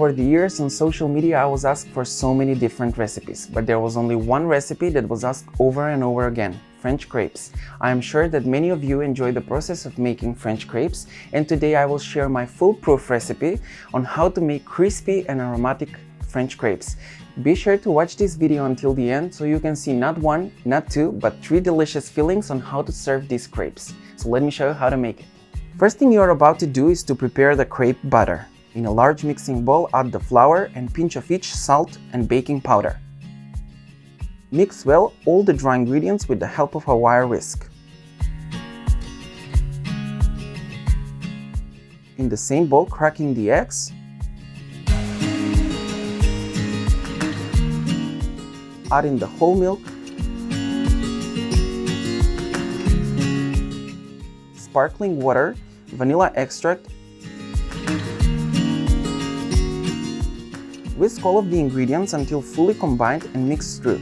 Over the years on social media, I was asked for so many different recipes, but there was only one recipe that was asked over and over again: French crepes. I am sure that many of you enjoy the process of making French crepes, and today I will share my foolproof recipe on how to make crispy and aromatic French crepes. Be sure to watch this video until the end so you can see not one, not two, but 3 delicious fillings on how to serve these crepes. So let me show you how to make it. First thing you are about to do is to prepare the crepe batter. In a large mixing bowl, add the flour and pinch of each salt and baking powder. Mix well all the dry ingredients with the help of a wire whisk. In the same bowl, crack in the eggs, add in the whole milk, sparkling water, vanilla extract. Whisk all of the ingredients until fully combined and mix through.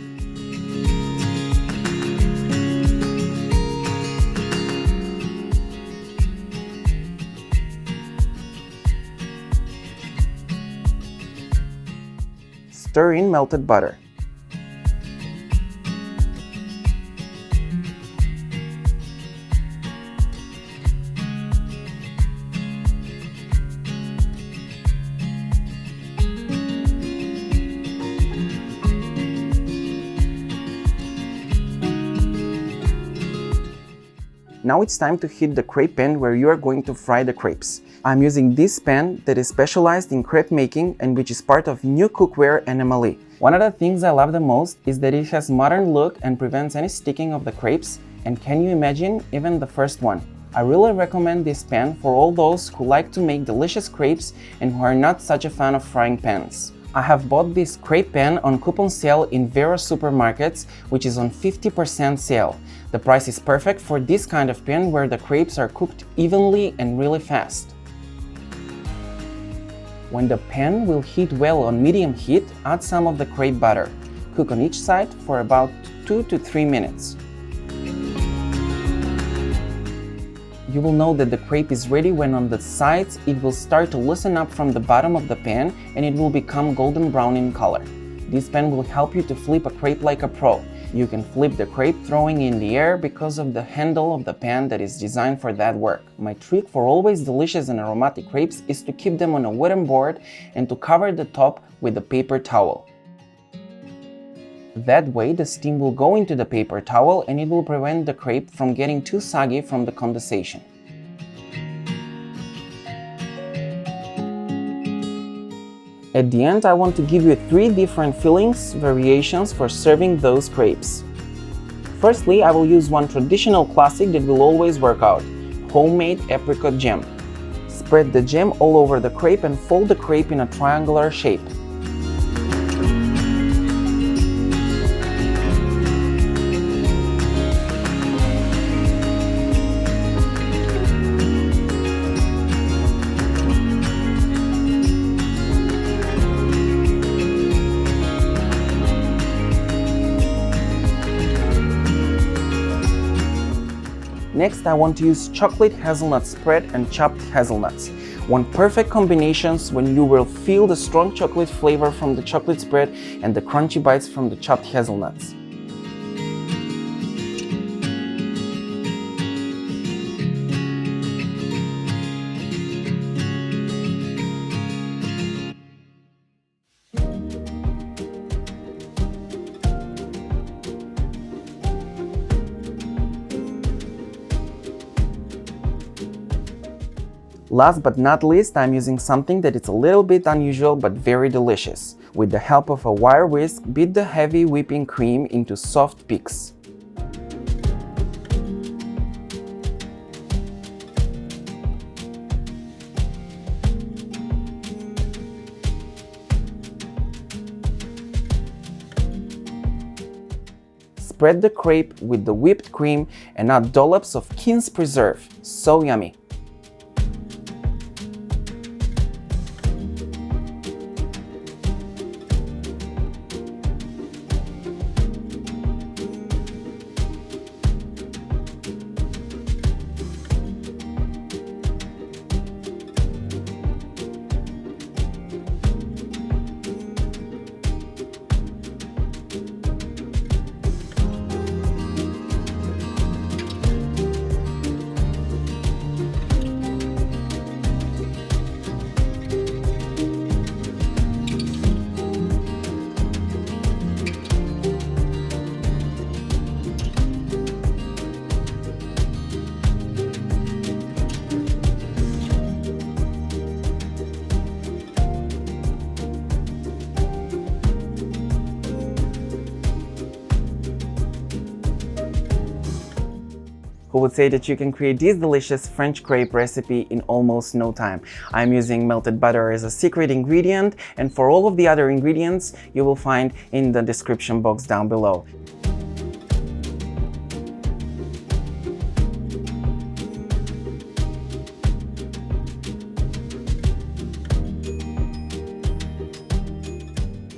Stir in melted butter. Now it's time to heat the crepe pan where you are going to fry the crepes. I'm using this pan that is specialized in crepe making and which is part of new cookware NMLE. One of the things I love the most is that it has modern look and prevents any sticking of the crepes, and can you imagine, even the first one. I really recommend this pan for all those who like to make delicious crepes and who are not such a fan of frying pans. I have bought this crepe pan on coupon sale in various supermarkets, which is on 50% sale. The price is perfect for this kind of pan where the crepes are cooked evenly and really fast. When the pan will heat well on medium heat, add some of the crepe batter. Cook on each side for about 2 to 3 minutes. You will know that the crepe is ready when on the sides it will start to loosen up from the bottom of the pan and it will become golden brown in color. This pan will help you to flip a crepe like a pro. You can flip the crepe throwing in the air because of the handle of the pan that is designed for that work. My trick for always delicious and aromatic crepes is to keep them on a wooden board and to cover the top with a paper towel. That way the steam will go into the paper towel and it will prevent the crepe from getting too soggy from the condensation. At the end, I want to give you 3 different fillings variations for serving those crepes. Firstly, I will use one traditional classic that will always work out: homemade apricot jam. Spread the jam all over the crepe and fold the crepe in a triangular shape. Next, I want to use chocolate hazelnut spread and chopped hazelnuts. One perfect combinations when you will feel the strong chocolate flavor from the chocolate spread and the crunchy bites from the chopped hazelnuts. Last but not least, I'm using something that is a little bit unusual but very delicious. With the help of a wire whisk, beat the heavy whipping cream into soft peaks. Spread the crepe with the whipped cream and add dollops of quince preserve. So yummy! who would say that you can create this delicious French crepe recipe in almost no time. I'm using melted butter as a secret ingredient, and for all of the other ingredients you will find in the description box down below.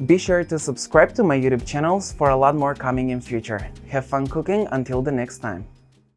Be sure to subscribe to my YouTube channels for a lot more coming in future. Have fun cooking until the next time.